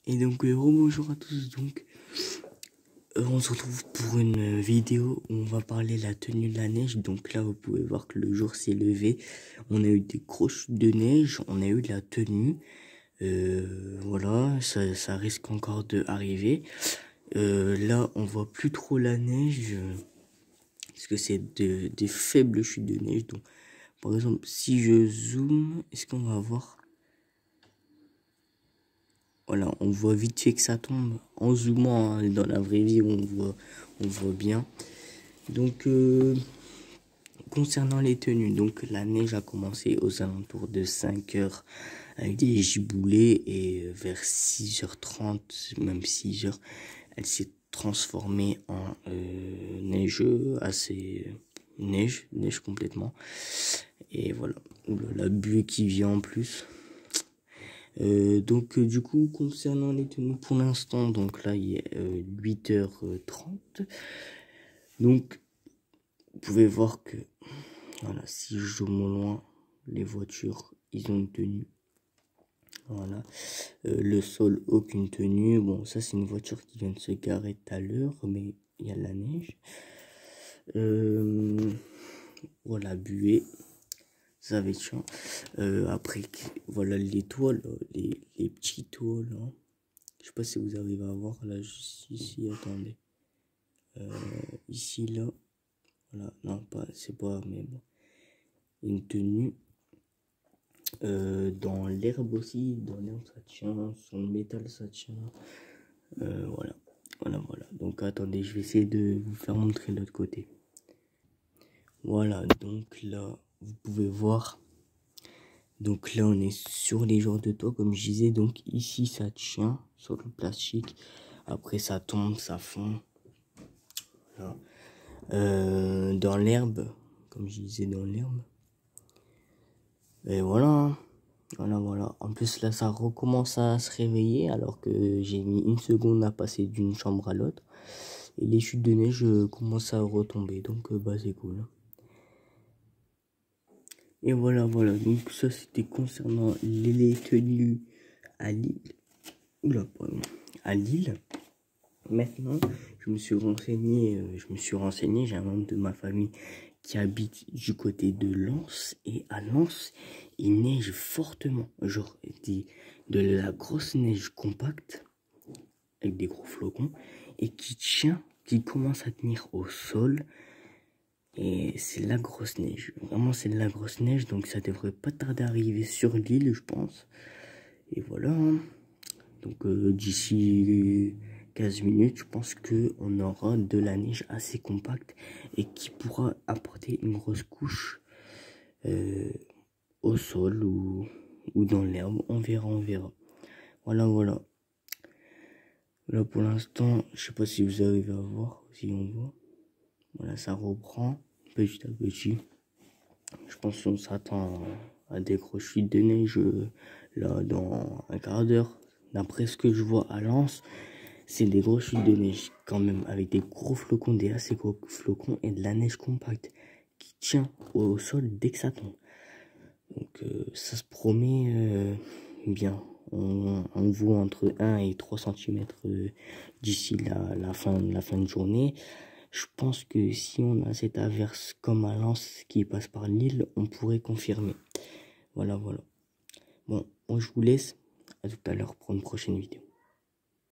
Et donc bonjour à tous. Donc on se retrouve pour une vidéo où on va parler de la tenue de la neige. Donc là vous pouvez voir que le jour s'est levé, on a eu des grosses chutes de neige, on a eu de la tenue, voilà, ça risque encore de arriver. Là on voit plus trop la neige parce que c'est des faibles chutes de neige. Donc par exemple si je zoome, est-ce qu'on va voir? Voilà, on voit vite fait que ça tombe. En zoomant, hein, dans la vraie vie, on voit bien. Donc, concernant les tenues, donc la neige a commencé aux alentours de 5 heures avec des giboulées et vers 6h30, même 6 heures, elle s'est transformée en neige assez neige complètement. Et voilà, la buée qui vient en plus. Donc du coup concernant les tenues pour l'instant, donc là il est 8h30, donc vous pouvez voir que voilà, si je zoome au loin, les voitures ils ont une tenue, voilà, le sol aucune tenue. Bon, ça c'est une voiture qui vient de se garer tout à l'heure, mais il y a de la neige. Voilà, buée, ça va être chiant. Après voilà les toits là, les petits toits là. Je sais pas si vous arrivez à voir là, juste ici, attendez. Ici, là. Voilà, non, pas, c'est pas, mais bon. Une tenue. Dans l'herbe aussi, dans l'herbe ça tient, sur le métal ça tient. Voilà, voilà. Donc attendez, je vais essayer de vous faire montrer l'autre côté. Voilà, donc là, vous pouvez voir. Donc là, on est sur les genres de toit, comme je disais. Donc ici, ça tient sur le plastique. Après, ça tombe, ça fond. Voilà. Dans l'herbe, comme je disais, dans l'herbe. Et voilà. Voilà. En plus, là, ça recommence à se réveiller alors que j'ai mis une seconde à passer d'une chambre à l'autre. Et les chutes de neige commencent à retomber. Donc, bah, c'est cool. Et voilà. Donc, ça, c'était concernant les tenues à Lille. Oula, pardon. À Lille. Maintenant, je me suis renseigné, j'ai un membre de ma famille qui habite du côté de Lens, et à Lens, il neige fortement, genre de la grosse neige compacte, avec des gros flocons, et qui commence à tenir au sol, et c'est la grosse neige, vraiment c'est de la grosse neige, donc ça devrait pas tarder à arriver sur l'île, je pense, et voilà. Donc d'ici 15 minutes, je pense qu'on aura de la neige assez compacte et qui pourra apporter une grosse couche au sol ou dans l'herbe. On verra. Voilà. Là pour l'instant, je sais pas si vous arrivez à voir, si on voit. Voilà, ça reprend petit à petit. Je pense qu'on s'attend à des grosses chutes de neige là dans un quart d'heure. D'après ce que je vois à Lens, c'est des grosses chutes de neige quand même, avec des gros flocons, des assez gros flocons et de la neige compacte qui tient au sol dès que ça tombe. Donc ça se promet bien. On voit entre 1 et 3 cm d'ici la fin de journée. Je pense que si on a cette averse comme à Lens qui passe par l'île, on pourrait confirmer. Voilà. Bon, moi je vous laisse. À tout à l'heure pour une prochaine vidéo.